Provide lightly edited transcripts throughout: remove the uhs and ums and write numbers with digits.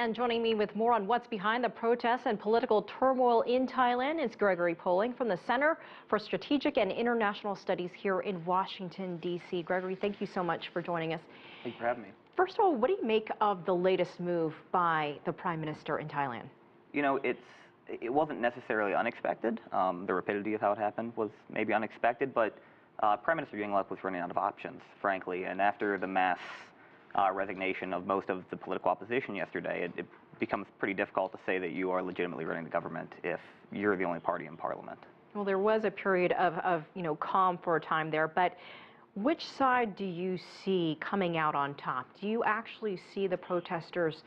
And joining me with more on what's behind the protests and political turmoil in Thailand is Gregory Poling from the Center for Strategic and International Studies here in Washington, D.C. Gregory, thank you so much for joining us. Thank you for having me. First of all, what do you make of the latest move by the Prime Minister in Thailand? You know, it wasn't necessarily unexpected. The rapidity of how it happened was maybe unexpected, but Prime Minister Yingluck was running out of options, frankly, and after the mass resignation of most of the political opposition yesterday, it becomes pretty difficult to say that you are legitimately running the government if you're the only party in parliament. Well, there was a period of calm for a time there, but which side do you see coming out on top? Do you actually see the protesters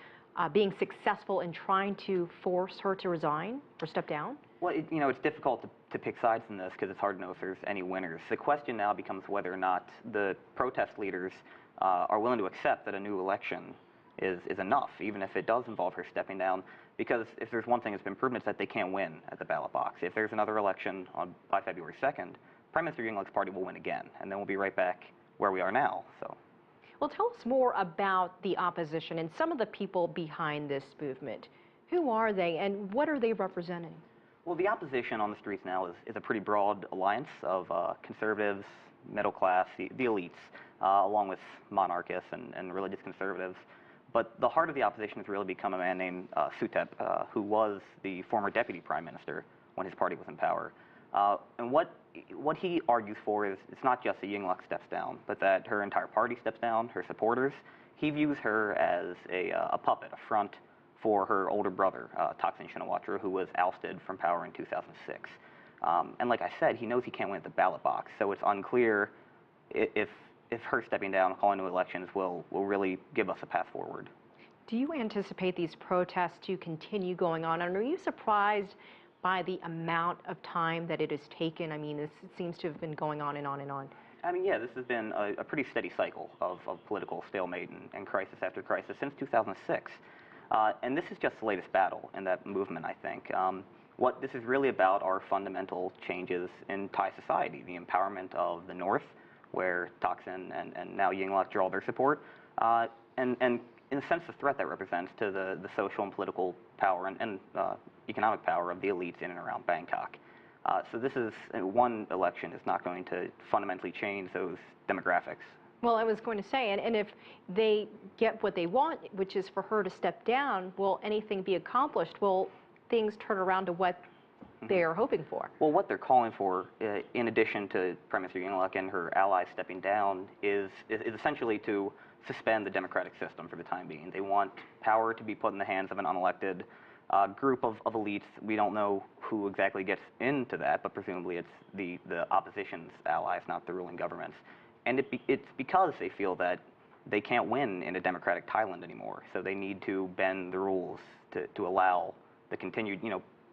being successful in trying to force her to resign or step down? Well, it's difficult to pick sides in this because it's hard to know if there's any winners. The question now becomes whether or not the protest leaders are willing to accept that a new election is enough, even if it does involve her stepping down. Because if there's one thing that's been proven, it's that they can't win at the ballot box. If there's another election by February 2nd, Prime Minister Yingluck's party will win again, and then we'll be right back where we are now. So, well, tell us more about the opposition and some of the people behind this movement. Who are they, and what are they representing? Well, the opposition on the streets now is a pretty broad alliance of conservatives, middle class, the elites, along with monarchists and religious conservatives. But the heart of the opposition has really become a man named Suthep, who was the former deputy prime minister when his party was in power. And what he argues for is it's not just that Yingluck steps down, but that her entire party steps down, her supporters. He views her as a puppet, a front for her older brother, Thaksin Shinawatra, who was ousted from power in 2006. And like I said, he knows he can't win at the ballot box, so it's unclear if her stepping down, calling new elections, will really give us a path forward. Do you anticipate these protests to continue going on? And are you surprised by the amount of time that it has taken? I mean, it seems to have been going on and on and on. I mean, yeah, this has been a pretty steady cycle of political stalemate and crisis after crisis since 2006. And this is just the latest battle in that movement, I think. What this is really about are fundamental changes in Thai society, the empowerment of the North, where Thaksin and now Yingluck draw their support, and in a sense the threat that represents to the social and political power and economic power of the elites in and around Bangkok. So this is, one election is not going to fundamentally change those demographics. Well, I was going to say, and if they get what they want, which is for her to step down, will anything be accomplished? Will things turn around to what they are hoping for? Well, what they're calling for, in addition to Prime Minister Yingluck and her allies stepping down, is essentially to suspend the democratic system for the time being. They want power to be put in the hands of an unelected group of elites. We don't know who exactly gets into that, but presumably it's the opposition's allies, not the ruling governments. And it's because they feel that they can't win in a democratic Thailand anymore, so they need to bend the rules to allow the continued,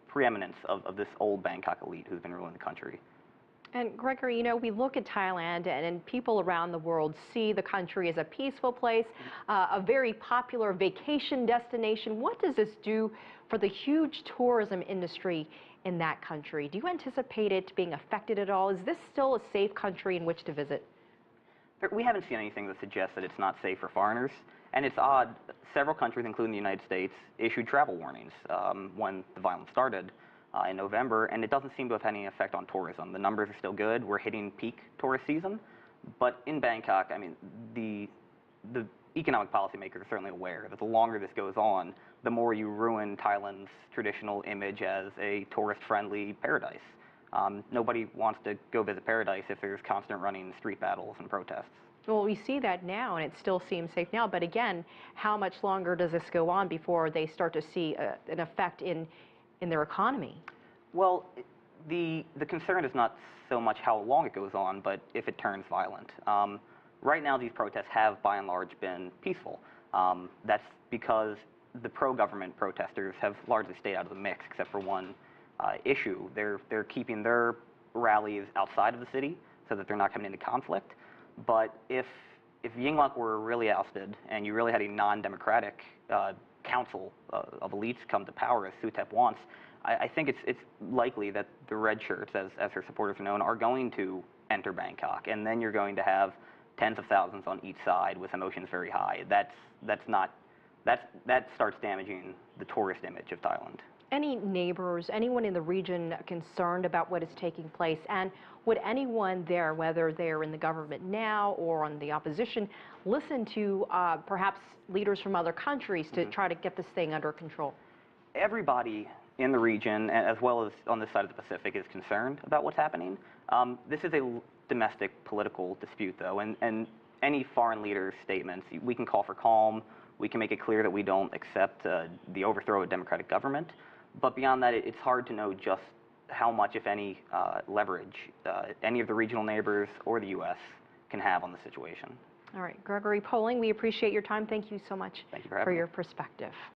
preeminence of this old Bangkok elite who's been ruling the country. And Gregory, we look at Thailand and people around the world see the country as a peaceful place, a very popular vacation destination. What does this do for the huge tourism industry in that country? Do you anticipate it being affected at all? Is this still a safe country in which to visit? We haven't seen anything that suggests that it's not safe for foreigners. And it's odd, several countries, including the United States, issued travel warnings when the violence started in November, and it doesn't seem to have had any effect on tourism. The numbers are still good. We're hitting peak tourist season. But in Bangkok, I mean, the economic policymakers are certainly aware that the longer this goes on, the more you ruin Thailand's traditional image as a tourist-friendly paradise. Nobody wants to go visit paradise if there's constant running street battles and protests. Well, we see that now, and it still seems safe now. But again, how much longer does this go on before they start to see an effect in their economy? Well, the concern is not so much how long it goes on, but if it turns violent. Right now, these protests have, by and large, been peaceful. That's because the pro-government protesters have largely stayed out of the mix, except for one issue. They're keeping their rallies outside of the city so that they're not coming into conflict. But if Yingluck were really ousted and you really had a non-democratic council of elites come to power, as Suthep wants, I think it's likely that the red shirts, as her supporters are known, are going to enter Bangkok. And then you're going to have tens of thousands on each side with emotions very high. That's not that starts damaging the tourist image of Thailand. Any neighbors, anyone in the region concerned about what is taking place? And would anyone there, whether they're in the government now or on the opposition, listen to perhaps leaders from other countries to try to get this thing under control? Everybody in the region, as well as on this side of the Pacific, is concerned about what's happening. This is a domestic political dispute, though, and any foreign leader's statements, we can call for calm, we can make it clear that we don't accept the overthrow of a democratic government. But beyond that, it's hard to know just how much, if any, leverage any of the regional neighbors or the U.S. can have on the situation. All right, Gregory Poling, we appreciate your time. Thank you so much Thank you for having me. your perspective.